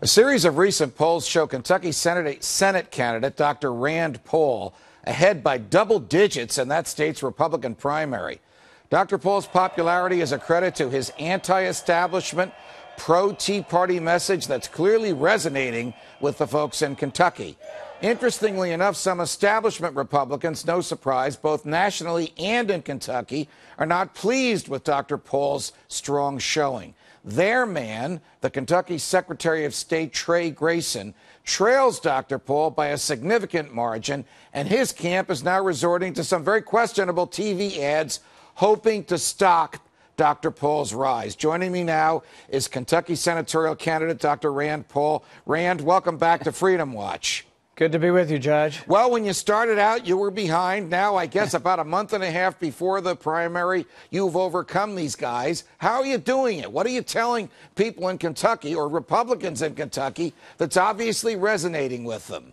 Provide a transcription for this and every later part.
A series of recent polls show Kentucky Senate candidate Dr. Rand Paul ahead by double digits in that state's Republican primary. Dr. Paul's popularity is a credit to his anti-establishment, pro-Tea Party message that's clearly resonating with the folks in Kentucky. Interestingly enough, some establishment Republicans, no surprise, both nationally and in Kentucky, are not pleased with Dr. Paul's strong showing. Their man, the Kentucky Secretary of State Trey Grayson, trails Dr. Paul by a significant margin, and his camp is now resorting to some very questionable TV ads, hoping to stock Dr. Paul's rise. Joining me now is Kentucky senatorial candidate Dr. Rand Paul. Rand, welcome back to Freedom Watch. Good to be with you, Judge. Well, when you started out, you were behind. Now, I guess about a month and a half before the primary, you've overcome these guys. How are you doing it? What are you telling people in Kentucky or Republicans in Kentucky that's obviously resonating with them?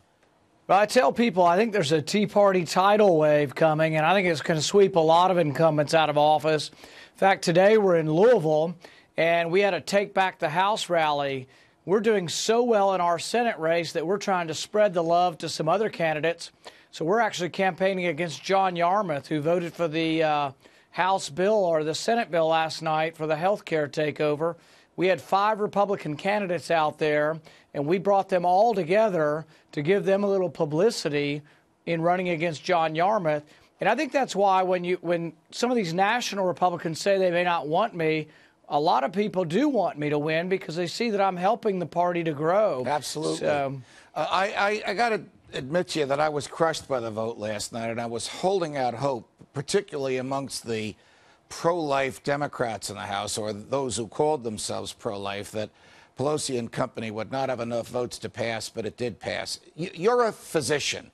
Well, I tell people I think there's a Tea Party tidal wave coming, and I think it's going to sweep a lot of incumbents out of office. In fact, today we're in Louisville, and we had a Take Back the House rally. We're doing so well in our Senate race that we're trying to spread the love to some other candidates. So we're actually campaigning against John Yarmuth, who voted for the House bill or the Senate bill last night for the health care takeover. We had 5 Republican candidates out there, and we brought them all together to give them a little publicity in running against John Yarmuth. And I think that's why when some of these national Republicans say they may not want me, a lot of people do want me to win because they see that I'm helping the party to grow. Absolutely. So, I got to admit to you that I was crushed by the vote last night, and I was holding out hope, particularly amongst the pro-life Democrats in the House, or those who called themselves pro-life, that Pelosi and company would not have enough votes to pass, but it did pass. You're a physician.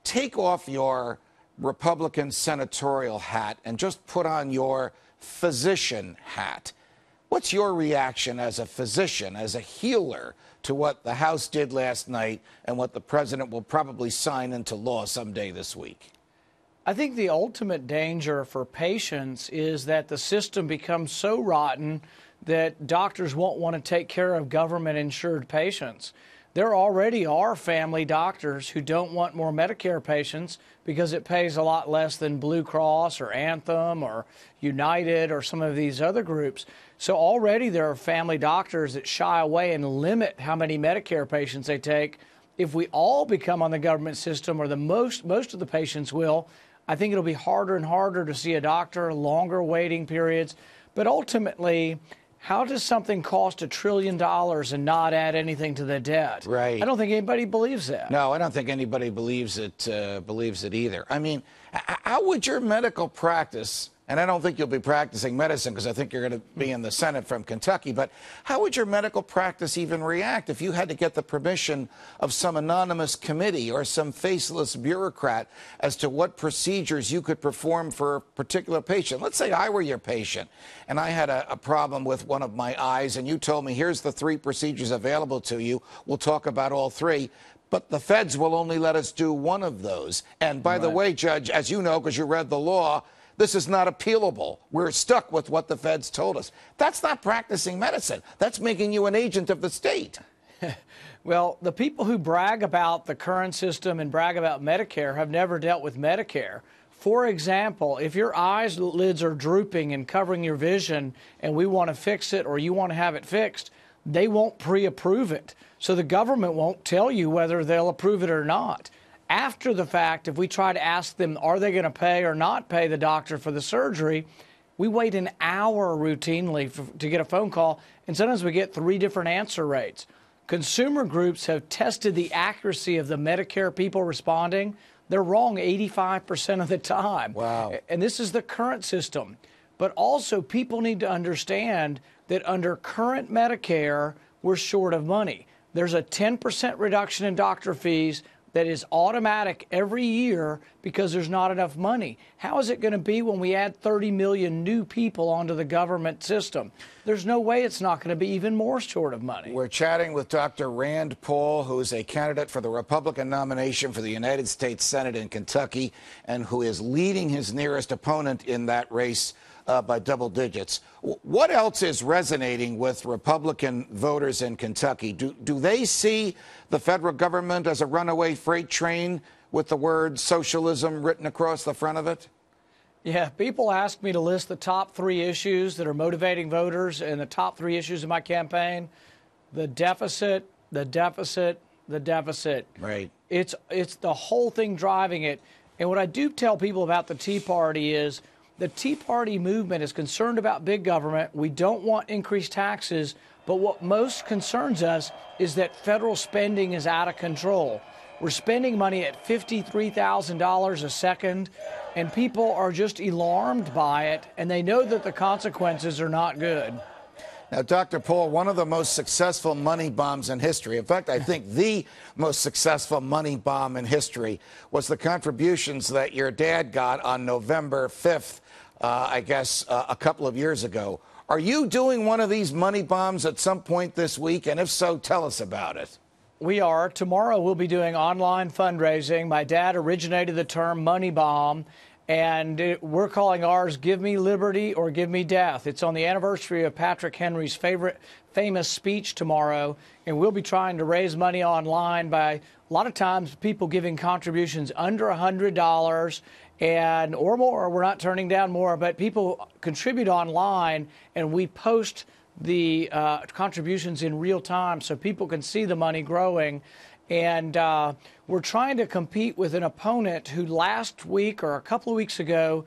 Take off your Republican senatorial hat and just put on your physician hat. What's your reaction as a physician, as a healer, to what the House did last night and what the president will probably sign into law someday this week? I think the ultimate danger for patients is that the system becomes so rotten that doctors won't want to take care of government-insured patients. There already are family doctors who don't want more Medicare patients because it pays a lot less than Blue Cross or Anthem or United or some of these other groups. So already there are family doctors that shy away and limit how many Medicare patients they take. If we all become on the government system, or the most of the patients will, I think it'll be harder and harder to see a doctor, longer waiting periods. But ultimately, how does something cost $1 trillion and not add anything to the debt? Right. I don't think anybody believes that. No, I don't think anybody believes it either. I mean, how would your medical practice, and I don't think you'll be practicing medicine because I think you're going to be in the Senate from Kentucky, but how would your medical practice even react if you had to get the permission of some anonymous committee or some faceless bureaucrat as to what procedures you could perform for a particular patient? Let's say I were your patient and I had a problem with one of my eyes, and you told me, here's the 3 procedures available to you. We'll talk about all 3. But the feds will only let us do one of those. And by the way, Judge, as you know, because you read the law, this is not appealable. We're stuck with what the feds told us. That's not practicing medicine. That's making you an agent of the state. Well, the people who brag about the current system and brag about Medicare have never dealt with Medicare. For example, if your eyelids are drooping and covering your vision and we want to fix it or you want to have it fixed, they won't pre-approve it. So the government won't tell you whether they'll approve it or not. After the fact, if we try to ask them, are they going to pay or not pay the doctor for the surgery, we wait an hour routinely to get a phone call, and sometimes we get 3 different answer rates. Consumer groups have tested the accuracy of the Medicare people responding. They're wrong 85% of the time. Wow. And this is the current system. But also, people need to understand that under current Medicare, we're short of money. There's a 10% reduction in doctor fees that is automatic every year because there's not enough money. How is it going to be when we add 30 million new people onto the government system? There's no way it's not going to be even more short of money. We're chatting with Dr. Rand Paul, who is a candidate for the Republican nomination for the United States Senate in Kentucky and who is leading his nearest opponent in that race by double digits. What else is resonating with Republican voters in Kentucky? Do they see the federal government as a runaway freight train with the word socialism written across the front of it? Yeah, people ask me to list the top 3 issues that are motivating voters, and the top 3 issues of my campaign: the deficit, the deficit, the deficit. Right. It's the whole thing driving it. And what I do tell people about the Tea Party is the Tea Party movement is concerned about big government. We don't want increased taxes, but what most concerns us is that federal spending is out of control. We're spending money at $53,000 a second, and people are just alarmed by it, and they know that the consequences are not good. Now, Dr. Pohl, one of the most successful money bombs in history, in fact, I think the most successful money bomb in history, was the contributions that your dad got on November 5th, a couple of years ago. Are you doing one of these money bombs at some point this week? And if so, tell us about it. We are. Tomorrow we'll be doing online fundraising. My dad originated the term money bomb, and we're calling ours Give Me Liberty or Give Me Death. It's on the anniversary of Patrick Henry's famous speech tomorrow, and we'll be trying to raise money online by, a lot of times, people giving contributions under $100 or more. We're not turning down more, but people contribute online, and we post the contributions in real time so people can see the money growing. And we're trying to compete with an opponent who last week or a couple of weeks ago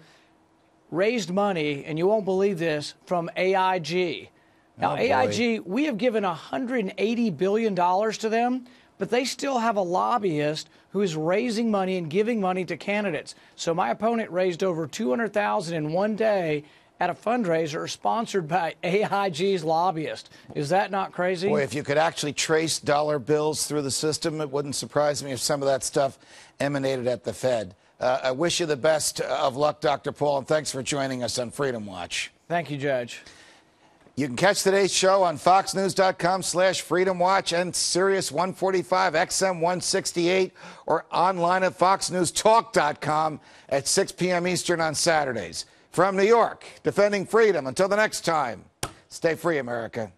raised money, and you won't believe this, from AIG. Now, AIG, we have given $180 billion to them, but they still have a lobbyist who is raising money and giving money to candidates. So my opponent raised over $200,000 in one day at a fundraiser sponsored by AIG's lobbyist. Is that not crazy? Boy, if you could actually trace dollar bills through the system, it wouldn't surprise me if some of that stuff emanated at the Fed. I wish you the best of luck, Dr. Pohl, and thanks for joining us on Freedom Watch. Thank you, Judge. You can catch today's show on foxnews.com/Freedom Watch and Sirius 145 XM 168 or online at foxnewstalk.com at 6 p.m. Eastern on Saturdays. From New York, defending freedom. Until the next time, stay free, America.